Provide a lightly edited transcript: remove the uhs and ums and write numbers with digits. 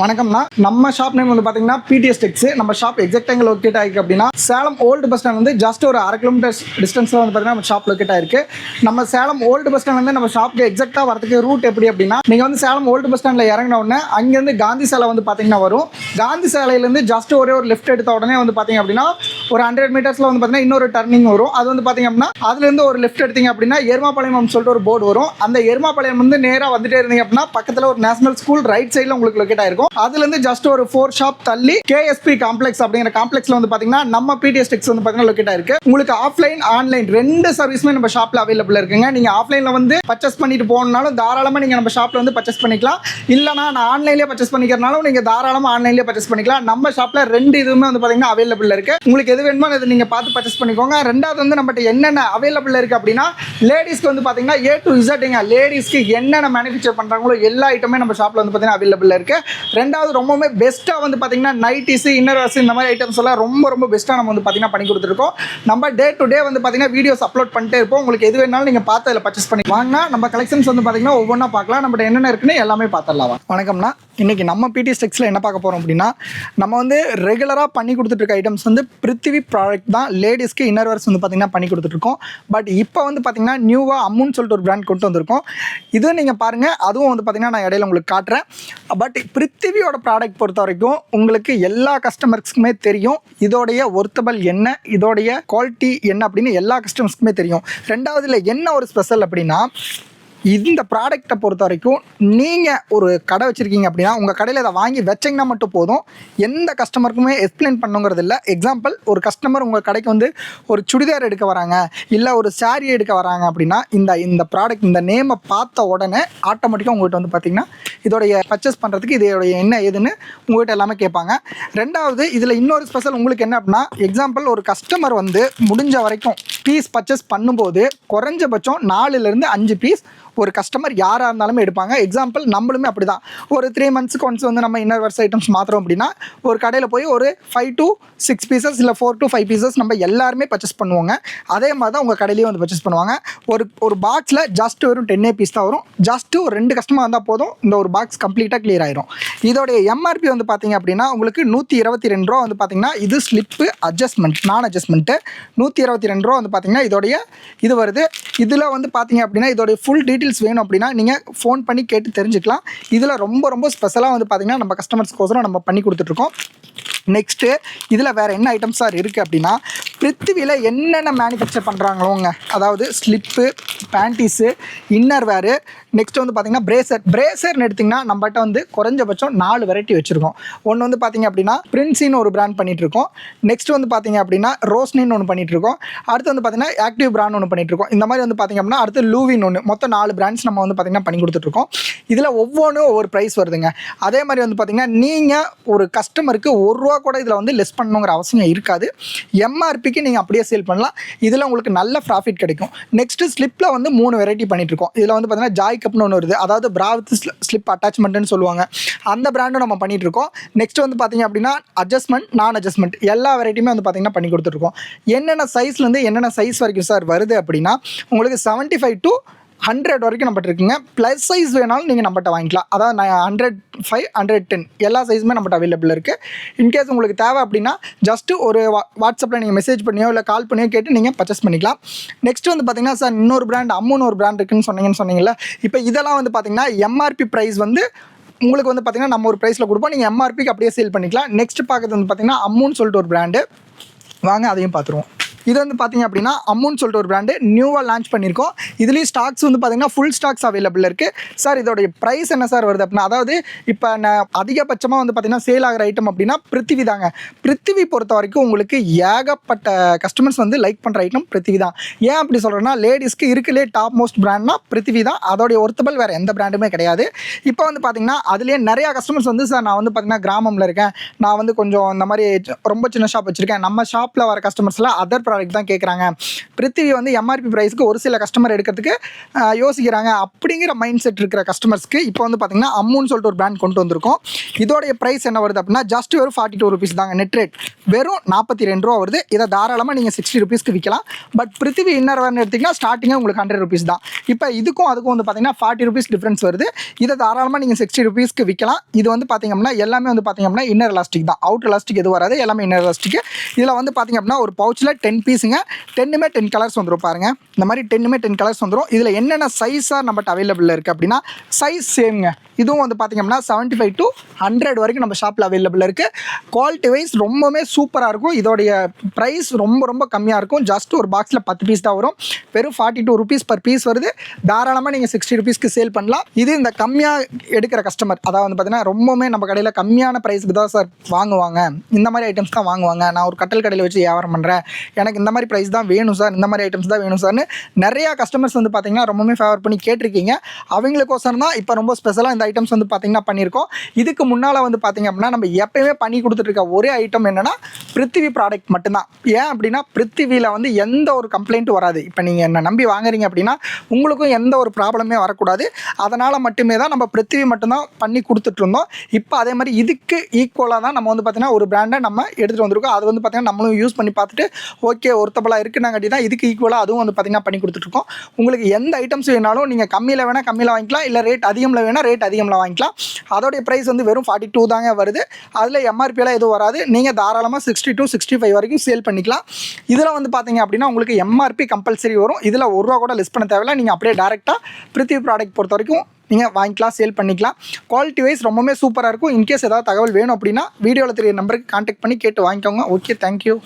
வணக்கம்ண்ணா. நம்ம shop name வந்து பார்த்தீங்கன்னா பிடிஎஸ் டெக்ஸ். நம்ம ஷாப் எக்ஸாக்டாக எங்கே லொக்கேட் ஆகிருக்கு அப்படின்னா சேலம் ஓல்டு பஸ் ஸ்டாண்ட் வந்து ஜஸ்ட் ஒரு 1/2 கிலோமீட்டர் டிஸ்டன்ஸில் வந்து பார்த்தீங்கன்னா நம்ம ஷாப் லொக்கேட் ஆயிருக்கு. நம்ம சேலம் ஓல்டு பஸ் ஸ்டாண்ட் வந்து நம்ம ஷாப்புக்கு எக்ஸாக்டாக வரதுக்கு ரூட் எப்படி அப்படின்னா, நீங்கள் வந்து சேலம் ஓல்டு பஸ் ஸ்டாண்டில் இறங்கின உடனே அங்கேருந்து காந்தி சாலை வந்து பார்த்தீங்கன்னா வரும். காந்தி சாலையிலேருந்து ஜஸ்ட் ஒரே ஒரு லெஃப்ட் எடுத்த உடனே வந்து பார்த்தீங்க அப்படின்னா ஒரு 100 மீட்டர்ஸில் வந்து பார்த்தீங்கன்னா இன்னொரு டர்னிங் வரும். அது வந்து பார்த்தீங்க அப்படின்னா அதுலேருந்து ஒரு லெஃப்ட் எடுத்தீங்க அப்படின்னா எருமாபாளையம் சொல்லிட்டு ஒரு போர்டு வரும். அந்த எருமாபாளையம் வந்து நேராக வந்துட்டே இருந்தீங்க அப்படின்னா பக்கத்தில் ஒரு நேஷனல் ஸ்கூல் ரைட் சைடில் உங்களுக்கு லொக்கேட் ஆயிருக்கும். அதுலேருந்து ஜஸ்ட் ஒரு 4 ஷாப் தள்ளி கேஎஸ்பி காம்ப்ளெக்ஸ் அப்படிங்கிற காம்ப்ளெக்ஸ்ல வந்து பார்த்தீங்கன்னா நம்ம பிடிஎஸ் டெக்ஸ் வந்து பார்த்தீங்கன்னா லொக்கேட் ஆயிருக்கு. உங்களுக்கு ஆஃப்லைன் ஆன்லைன் ரெண்டு சர்வீஸுமே நம்ம ஷாப்ல அவைலபிள் இருக்குங்க. நீங்க ஆஃப்லைன்ல வந்து பர்ச்சேஸ் பண்ணிட்டு போகணும்னாலும் தாராளமாக நீங்க நம்ம ஷாப்ல வந்து பர்ச்சேஸ் பண்ணிக்கலாம். இல்லைனா நான் ஆன்லைன்லேயே பர்ச்சேஸ் பண்ணிக்கிறனாலும் நீங்க தாராளமாக ஆன்லைன்லேயே பர்ச்சேஸ் பண்ணிக்கலாம். நம்ம ஷாப்ல ரெண்டு இதுவுமே வந்து பார்த்தீங்கன்னா அவைலபிள் இருக்கு. உங்களுக்கு எது வேணுமோ அதை நீங்க பார்த்து பர்ச்சேஸ் பண்ணிக்கோங்க. ரெண்டாவது வந்து நம்மகிட்ட என்னென்ன அவைலபிள் இருக்கு அப்படின்னா லேடிஸ்க்கு வந்து பார்த்தீங்கன்னா A to Z லேடிஸ்க்கு என்னென்ன மேனுஃபேக்சர் பண்றாங்களோ எல்லா ஐட்டமே நம்ம ஷாப்ல வந்து பார்த்தீங்கன்னா அவைலபிள் இருக்கு. ரெண்டாவது ரொம்பவே பெஸ்ட்டாக வந்து பார்த்தீங்கன்னா நைட்டிஸ் இன்னர் வேர்ஸ் இந்த மாதிரி ஐட்டம்ஸ் எல்லாம் ரொம்ப பெஸ்ட்டாக நம்ம வந்து பார்த்தீங்கன்னா பண்ணி கொடுத்துருக்கோம். நம்ம டே டு டே வந்து பார்த்தீங்கன்னா வீடியோஸ் அப்லோட் பண்ணிட்டே இருப்போம். உங்களுக்கு எது வேணாலும் நீங்கள் பார்த்து அதில் பர்ச்சேஸ் பண்ணி வாங்கினா நம்ம கலெக்ஷன்ஸ் வந்து பார்த்தீங்கன்னா ஒவ்வொன்றா பார்க்கலாம். நம்மகிட்ட என்னென்ன இருக்குன்னு எல்லாமே பார்த்துடலாம். வணக்கம்ண்ணா. இன்றைக்கி நம்ம பிடிஎஸ் டெக்ஸில் என்ன பார்க்க போகிறோம் அப்படின்னா, நம்ம வந்து ரெகுலராக பண்ணி கொடுத்துட்ருக்க ஐட்டம்ஸ் வந்து பிருத்திவி ப்ராடக்ட் தான். லேடிஸ்க்கு இன்னர் வேர்ஸ் வந்து பார்த்திங்கன்னா பண்ணி கொடுத்துட்ருக்கோம். பட் இப்போ வந்து பார்த்திங்கன்னா நியூவாக அம்முன்னு சொல்லிட்டு ஒரு பிராண்ட் கொண்டு வந்திருக்கோம். இதுவும் நீங்கள் பாருங்கள். அதுவும் வந்து பார்த்திங்கன்னா நான் இடையில உங்களுக்கு காட்டுறேன். பட் பிருத்திவியோட ப்ராடக்ட் பொறுத்த வரைக்கும் உங்களுக்கு எல்லா கஸ்டமர்ஸ்க்குமே தெரியும் இதோடைய ஒர்த்தபிள் என்ன, இதோடைய குவாலிட்டி என்ன அப்படின்னு எல்லா கஸ்டமர்ஸ்க்குமே தெரியும். ரெண்டாவதுல என்ன ஒரு ஸ்பெஷல் அப்படின்னா, இந்த ப்ராடக்டை பொறுத்த வரைக்கும் நீங்கள் ஒரு கடை வச்சுருக்கீங்க அப்படின்னா உங்கள் கடையில் இதை வாங்கி வச்சிங்கன்னா மட்டும் போதும். எந்த கஸ்டமருக்குமே எக்ஸ்பிளைன் பண்ணுங்கிறது இல்லை. எக்ஸாம்பிள், ஒரு கஸ்டமர் உங்கள் கடைக்கு வந்து ஒரு சுடிதார் எடுக்க வராங்க, இல்லை ஒரு சாரீ எடுக்க வராங்க அப்படின்னா இந்த ப்ராடக்ட் இந்த நேமை பார்த்த உடனே ஆட்டோமேட்டிக்காக உங்கள்கிட்ட வந்து பார்த்திங்கன்னா இதோடைய பர்ச்சேஸ் பண்ணுறதுக்கு இதோடைய என்ன ஏதுன்னு உங்கள்கிட்ட எல்லாமே கேட்பாங்க. ரெண்டாவது இதில் இன்னொரு ஸ்பெஷல் உங்களுக்கு என்ன அப்படின்னா, எக்ஸாம்பிள் ஒரு கஸ்டமர் வந்து முடிஞ்ச வரைக்கும் பீஸ் பர்ச்சேஸ் பண்ணும்போது குறைஞ்சபட்சம் 4லேருந்து 5 பீஸ் ஒரு கஸ்டமர் யாராக இருந்தாலுமே எடுப்பாங்க. எக்ஸாம்பிள் நம்மளுமே அப்படி தான். ஒரு 3 மந்த்ஸ்க்கு ஒன்ஸ் வந்து நம்ம இன்னர் வேர்ஸ் ஐட்டம்ஸ் மாத்திரம் அப்படின்னா ஒரு கடையில் போய் ஒரு 5 to 6 பீசஸ் இல்லை 4 to 5 பீசஸ் நம்ம எல்லாருமே பர்ச்சேஸ் பண்ணுவாங்க. அதே மாதிரி தான் உங்கள் கடையிலேயே வந்து பர்ச்சேஸ் பண்ணுவாங்க. ஒரு பாக்ஸில் ஜஸ்ட் வெறும் 10 பீஸ் தான் வரும். ஜஸ்ட்டு ஒரு 2 கஸ்டமர் வந்தால் போதும், இந்த ஒரு பாக்ஸ் கம்ப்ளீட்டாக கிளியர் ஆயிரும். இதோடைய எம்ஆர்பி வந்து பார்த்தீங்க அப்படின்னா உங்களுக்கு 122 ரூபா வந்து பார்த்தீங்கன்னா இது ஸ்லிப்பு அட்ஜஸ்ட்மெண்ட் நான் அட்ஜஸ்ட்மெண்ட்டு 122 ரூபா வந்து பார்த்தீங்கன்னா இதோடைய இது வருது. இதில் வந்து பார்த்தீங்க அப்படின்னா இதோடைய ஃபுல் டீட்டெயில்ஸ் வேணும் அப்படின்னா நீங்கள் ஃபோன் பண்ணி கேட்டு தெரிஞ்சுக்கலாம். இதில் ரொம்ப ஸ்பெஷலாக வந்து பார்த்தீங்கன்னா நம்ம கஸ்டமர்ஸ்க்கோசரம் நம்ம பண்ணி கொடுத்துட்ருக்கோம். நெக்ஸ்ட்டு இதில் வேறு என்ன ஐட்டம்ஸ் சார் இருக்குது அப்படின்னா, பிருத்திவியில் என்னென்ன மேனுஃபேக்சர் பண்ணுறாங்களோங்க, அதாவது ஸ்லிப்பு, பேண்டீஸு, இன்னர் வேரு, நெக்ஸ்ட் வந்து பார்த்திங்கன்னா பிரேசர்னு எடுத்திங்கன்னா நம்மகிட்ட வந்து குறைஞ்சபட்சம் 4 வெரைட்டி வச்சுருக்கோம். ஒன்று வந்து பார்த்திங்க அப்படின்னா பிரின்ஸின்னு ஒரு பிராண்ட் பண்ணிகிட்ருக்கோம். நெக்ஸ்ட் வந்து பார்த்திங்க அப்படின்னா ரோஸ்னின்னு ஒன்று பண்ணிகிட்ருக்கோம். அடுத்து வந்து பார்த்திங்கன்னா ஆக்டிவ் பிராண்ட் ஒன்று பண்ணிகிட்ருக்கோம். இந்த மாதிரி வந்து பார்த்திங்க அப்படின்னா அடுத்து லூவின் ஒன்று, மொத்தம் 4 பிராண்ட்ஸ் நம்ம வந்து பார்த்திங்கன்னா பண்ணி கொடுத்துட்ருக்கோம். இதில் ஒவ்வொன்றும் ஒவ்வொரு ப்ரைஸ் வருதுங்க. அதே மாதிரி வந்து பார்த்திங்கன்னா நீங்கள் ஒரு கஸ்டமருக்கு ₹1 கூட இதில் வந்து லெஸ் பண்ணணுங்கிற அவசியம் இருக்காது. எம்ஆர்பிக்கு நீங்கள் அப்படியே சேல் பண்ணலாம். இதில் உங்களுக்கு நல்ல ப்ராஃபிட் கிடைக்கும். நெக்ஸ்ட்டு ஸ்லிப்பில் வந்து 3 வெரைட்டி பண்ணிகிட்ருக்கோம். இதில் வந்து பார்த்திங்கன்னா ஜாய் கப்னு ஒன்று வருது, அதாவது பிரா வித் ஸ்லிப் அட்டாச்மெண்ட்டுன்னு சொல்லுவாங்க. அந்த பிராண்டும் நம்ம பண்ணிகிட்ருக்கோம். நெக்ஸ்ட் வந்து பார்த்திங்க அப்படின்னா அட்ஜஸ்ட்மெண்ட் நான் அட்ஜஸ்ட்மெண்ட் எல்லா வெரைட்டியுமே வந்து பார்த்திங்கன்னா பண்ணி கொடுத்துட்ருக்கோம். என்னென்ன சைஸ்லேருந்து என்னென்ன சைஸ் வரைக்கும் சார் வருது அப்படின்னா உங்களுக்கு 75 to 100 வரைக்கும் நம்மகிட்ட இருக்குங்க. ப்ளஸ் சைஸ் வேணாலும் நீங்கள் நம்மகிட்ட வாங்கிக்கலாம். அதாவது 105, 110 எல்லா சைஸுமே நம்மகிட்ட அவைலபிள் இருக்குது. இன்கேஸ் உங்களுக்கு தேவை அப்படின்னா ஜஸ்ட்டு ஒரு வாட்ஸ்அப்பில் நீங்கள் மெசேஜ் பண்ணியோ இல்லை கால் பண்ணியோ கேட்டு நீங்கள் பர்ச்சேஸ் பண்ணிக்கலாம். நெக்ஸ்ட் வந்து பார்த்திங்கன்னா சார் இன்னொரு பிராண்ட் அம்முன்னு ஒரு பிராண்ட் இருக்குன்னு சொன்னீங்கல்ல, இப்போ இதெல்லாம் வந்து பார்த்திங்கன்னா எம்ஆர்பி ப்ரைஸ் வந்து உங்களுக்கு வந்து பார்த்திங்கன்னா நம்ம ஒரு ப்ரைஸில் கொடுப்போம். நீங்கள் எம்ஆர்பிக்கு அப்படியே சேல் பண்ணிக்கலாம். நெக்ஸ்ட் பார்க்குறது வந்து பார்த்திங்கன்னா அம்முன்னு சொல்லிட்டு ஒரு பிராண்டு, வாங்க அதையும் பார்த்துருவோம். இது வந்து பார்த்திங்க அப்படின்னா அம்முன்னு சொல்லிட்டு ஒரு பிராண்டு நியூவாக லான்ச் பண்ணியிருக்கோம். இதுலேயும் ஸ்டாக்ஸ் வந்து பார்த்திங்கன்னா ஃபுல் ஸ்டாக்ஸ் அவைலபிள் இருக்குது. சார் இதோடைய ப்ரைஸ் என்ன சார் வருது அப்படின்னா, அதாவது இப்போ நான் அதிகபட்சமாக வந்து பார்த்திங்கன்னா சேல் ஆகிற ஐட்டம் அப்படின்னா பிருத்திவி தாங்க. பிருத்திவி பொறுத்த வரைக்கும் உங்களுக்கு ஏகப்பட்ட கஸ்டமர்ஸ் வந்து லைக் பண்ணுற ஐட்டம் பிருத்திவி தான். ஏன் அப்படி சொல்கிறேன்னா, லேடிஸ்க்கு இருக்குலே டாப் மோஸ்ட் பிராண்ட்னா பிருத்திவி தான். அதோடைய ஒர்த்தபிள் வேறு எந்த பிராண்டுமே கிடையாது. இப்போ வந்து பார்த்திங்கன்னா அதுலேயே நிறையா கஸ்டமர்ஸ் வந்து சார் நான் வந்து பார்த்திங்கன்னா கிராமத்தில் இருக்கேன், நான் வந்து கொஞ்சம் இந்த மாதிரி ரொம்ப சின்ன ஷாப் வச்சுருக்கேன், நம்ம ஷாப்பில் வர கஸ்டமர்ஸ்லாம் அதர் ப்ராடக்ட் தான் கேட்குறாங்க, பிருத்திவி வந்து எம்ஆர்பி ப்ரைஸ்க்கு ஒரு சில கஸ்டமர் எடுக்கிறதுக்கு யோசிக்கிறாங்க அப்படிங்கிற மைண்ட் செட் இருக்கிற கஸ்டமர்ஸ்க்கு இப்போ வந்து பார்த்தீங்கன்னா அம்முன்னு சொல்லிட்டு ஒரு பிராண்ட் கொண்டு வந்திருக்கோம். இதோடைய ப்ரைஸ் என்ன வருது அப்படின்னா ஜஸ்ட் வெறும் 42 ருபீஸ் தாங்க. நெட் ரேட் வெறும் 42 ரூபா வருது. இதை தாராளமாக நீங்கள் 60 ருபீஸ்க்கு விற்கலாம். பட் பிருத்திவி இன்னர் வேர்னு எடுத்திங்கன்னா ஸ்டார்டிங்கே உங்களுக்கு 100 ருபீஸ் தான். இப்போ இதுக்கும் அதுக்கும் வந்து பார்த்தீங்கன்னா 40 ருபீஸ் டிஃப்ரென்ஸ் வருது. இதை தாராளமாக நீங்கள் 60 ருபீஸ்க்கு விற்கலாம். இது வந்து பார்த்தீங்க அப்படின்னா எல்லாமே வந்து பார்த்தீங்க அப்படின்னா இன்னர் எலாஸ்டிக் தான், அவுட் எலாஸ்டிக் எதுவும் வராது, எல்லாமே இன்னர் எலாஸ்டிக். இதில் வந்து பார்த்தீங்க அப்படின்னா ஒரு பவுச்சில் 10 பீஸுங்க, 10மே 10 கலர்ஸ் வந்துடும் பாருங்கள். இந்த மாதிரி 10மே 10 கலர்ஸ் வந்துடும். இதில் என்னென்ன சைஸாக நம்மகிட்ட அவைலபிள் இருக்குது அப்படின்னா சைஸ் சேம்ங்க. இதுவும் வந்து பார்த்தீங்க அப்படின்னா 75 to 100 வரைக்கும் நம்ம ஷாப்பில் அவைலபிள் இருக்குது. குவாலிட்டி வைஸ் ரொம்பவுமே சூப்பராக இருக்கும். இதோடைய ப்ரைஸ் ரொம்ப ரொம்ப கம்மியாக இருக்கும். ஜஸ்ட் ஒரு பாக்ஸில் 10 பீஸ் தான் வரும். வெறும் 42 ருபீஸ் பர் பீஸ் வருது. தாராளமாக நீங்கள் 60 ருபீஸ்க்கு சேல் பண்ணலாம். இது இந்த கம்மியாக எடுக்கிற கஸ்டமர், அதாவது வந்து பார்த்தீங்கன்னா ரொம்பவுமே நம்ம கடையில் கம்மியான ப்ரைஸுக்கு தான் சார் வாங்குவாங்க, இந்த மாதிரி ஐட்டம்ஸ் தான் வாங்குவாங்க, நான் ஒரு கட்டல் கடையில் வச்சு வியாபாரம் பண்ணுறேன், எனக்கு இந்த மாதிரி ப்ரைஸ் தான் வேணும் சார், இந்த மாதிரி ஐட்டம்ஸ் தான் வேணும் சார்னு நிறையா கஸ்டமர்ஸ் வந்து பார்த்தீங்கன்னா ரொம்பவுமே ஃபேவர் பண்ணி கேட்டிருக்கீங்க. அவங்களுக்கோசரம் தான் இப்போ ரொம்ப ஸ்பெஷலாக இந்த ஐட்டம்ஸ் வந்து பார்த்தீங்கன்னா பண்ணியிருக்கோம். இதுக்கு முன்னால் வந்து பார்த்தீங்க அப்படின்னா நம்ம எப்பயுமே பண்ணி கொடுத்துட்ருக்க ஒரே ஐட்டம் என்னென்னா பிருத்திவி ப்ராடக்ட் மட்டும்தான். ஏன் அப்படின்னா பிருத்திவியில் வந்து எந்த ஒரு கம்ப்ளைண்ட்டும் வராது. இப்போ நீங்கள் என்ன நம்பி வாங்குறீங்க அப்படின்னா உங்களுக்கும் எந்த ஒரு ப்ராப்ளமே வரக்கூடாது. அதனால் மட்டுமே தான் நம்ம பிருத்திவி மட்டும்தான் பண்ணி கொடுத்துட்ருந்தோம். இப்போ அதே மாதிரி இதுக்கு ஈக்குவலாக தான் நம்ம வந்து பார்த்தீங்கன்னா ஒரு பிராண்டை நம்ம எடுத்துகிட்டு வந்திருக்கோம். அது வந்து பார்த்தீங்கன்னா நம்மளும் யூஸ் பண்ணி பார்த்துட்டு ஓகே ஒருத்தபலாக இருக்குன்னாங்காட்டி தான் இதுக்கு ஈக்குவலாக அதுவும் வந்து பார்த்தீங்கன்னா பண்ணி கொடுத்துட்ருக்கோம். உங்களுக்கு எந்த ஐட்டம்ஸ் வேணாலும் நீங்கள் கம்மியில் வேணால் கம்மியில் வாங்கிக்கலாம், இல்லை ரேட் அதிகமில் வேணால் ரேட் அதிகமில் வாங்கிக்கலாம். அதோடைய ப்ரைஸ் வந்து வெறும் 42 தாங்க வருது. அதில் எம்ஆர்பியெல்லாம் எதுவும் வராது. நீங்கள் தாராளமாக 60 to 65 வரைக்கும் சேல் பண்ணிக்கலாம். இதில் வந்து பார்த்தீங்க அப்படின்னா உங்களுக்கு எம்ஆர்பி கம்பல்சரி வரும். இதில் ஒரு ரூபா கூட லெஸ் பண்ண தேவையில்லை. நீங்கள் அப்படியே டேரெக்டாக பிருத்திவி ப்ராடக்ட் பொறுத்த வரைக்கும் நீங்கள் வாங்கிக்கலாம், சேல் பண்ணிக்கலாம். குவாலிட்டி வைஸ் ரொம்பவே சூப்பராக இருக்கும். இன்கேஸ் ஏதாவது தகவல் வேணும் அப்படின்னா வீடியோவில் தெரிய நம்பருக்கு கான்டாக்ட் பண்ணி கேட்டு வாங்கிக்கோங்க. Okay, thank you.